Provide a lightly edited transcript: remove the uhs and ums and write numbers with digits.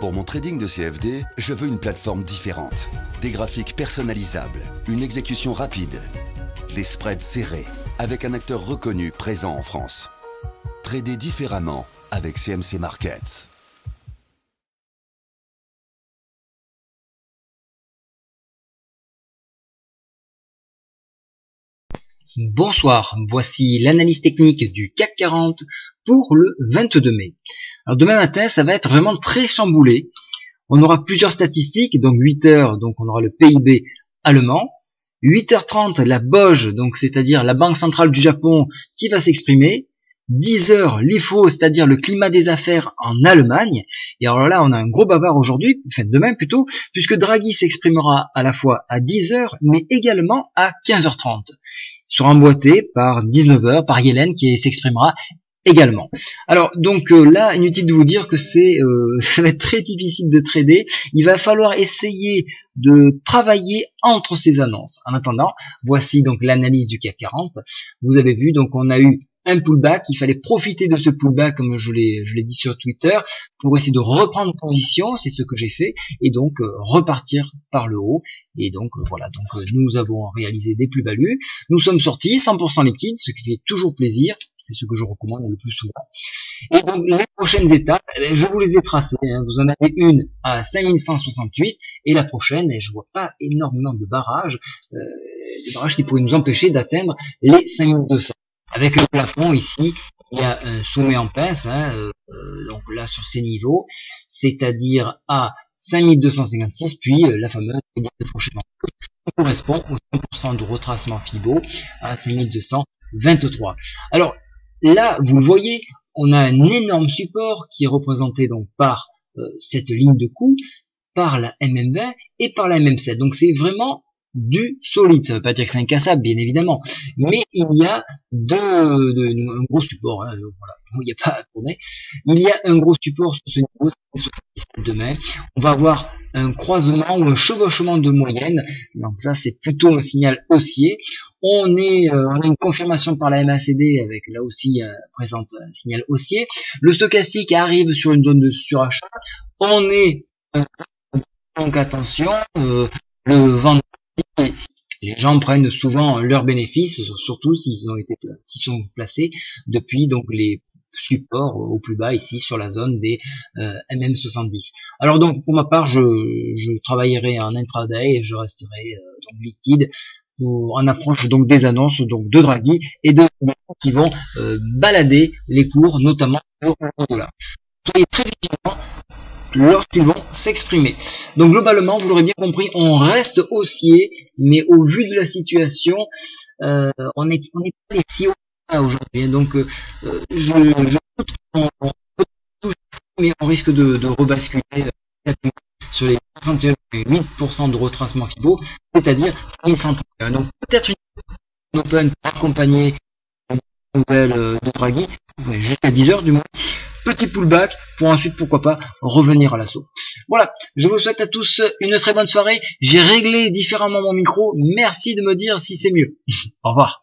Pour mon trading de CFD, je veux une plateforme différente. Des graphiques personnalisables, une exécution rapide, des spreads serrés, avec un acteur reconnu présent en France. Trader différemment avec CMC Markets. Bonsoir, voici l'analyse technique du CAC 40 pour le 22 mai. Alors demain matin, ça va être vraiment très chamboulé. On aura plusieurs statistiques, donc 8 heures, donc on aura le PIB allemand. 8h30, la BOJ, donc c'est-à-dire la Banque centrale du Japon, qui va s'exprimer. 10 heures, l'IFO, c'est-à-dire le climat des affaires en Allemagne. Et alors là, on a un gros bavard aujourd'hui, enfin demain plutôt, puisque Draghi s'exprimera à la fois à 10 heures, mais également à 15h30. Il sera emboîté par 19 heures, par Yellen, qui s'exprimera également. Alors donc là, inutile de vous dire que ça va être très difficile de trader. Il va falloir essayer de travailler entre ces annonces. En attendant, voici donc l'analyse du CAC 40. Vous avez vu, donc on a eu un pullback, il fallait profiter de ce pullback, comme je l'ai dit sur Twitter, pour essayer de reprendre position, c'est ce que j'ai fait, et donc repartir par le haut. Et donc voilà, donc nous avons réalisé des plus-values, nous sommes sortis 100% liquides, ce qui fait toujours plaisir, c'est ce que je recommande le plus souvent. Et donc les prochaines étapes, je vous les ai tracées, hein. Vous en avez une à 5168, et la prochaine, et je vois pas énormément de barrages, des barrages qui pourraient nous empêcher d'atteindre les 5200. Avec le plafond ici, il y a un sommet en pince, donc là sur ces niveaux, c'est-à-dire à 5256, puis la fameuse fourchette en hausse, qui correspond au 100% de retracement Fibo à 5223. Alors là, vous le voyez, on a un énorme support qui est représenté donc par cette ligne de coup, par la MM20 et par la MM7. Donc c'est vraiment du solide, ça veut pas dire que c'est incassable, bien évidemment, mais il y a un gros support, voilà, il n'y a pas à tourner, il y a un gros support sur ce niveau, c'est 77 demain, on va avoir un croisement ou un chevauchement de moyenne, donc ça c'est plutôt un signal haussier, on a une confirmation par la MACD avec là aussi présente un signal haussier, le stochastique arrive sur une zone de surachat, on est donc attention, le vendredi, les gens prennent souvent leurs bénéfices, surtout s'ils sont placés depuis donc les supports au plus bas ici sur la zone des MM70. Alors donc pour ma part, je travaillerai en intraday et je resterai donc liquide en approche donc des annonces donc de Draghi et de qui vont balader les cours, notamment pour le dollar. Soyez très vigilants lorsqu'ils vont s'exprimer. Donc globalement, vous l'aurez bien compris, on reste haussier, mais au vu de la situation, on n'est pas les si hauts aujourd'hui. Donc je doute qu'on touche, mais on risque de rebasculer sur les 61,8% de retracement Fibo, c'est-à-dire 1131. Donc peut-être une open pour accompagner une nouvelle de Draghi, jusqu'à 10 heures du moins. Petit pullback pour ensuite, pourquoi pas, revenir à l'assaut. Voilà, je vous souhaite à tous une très bonne soirée. J'ai réglé différemment mon micro. Merci de me dire si c'est mieux. Au revoir.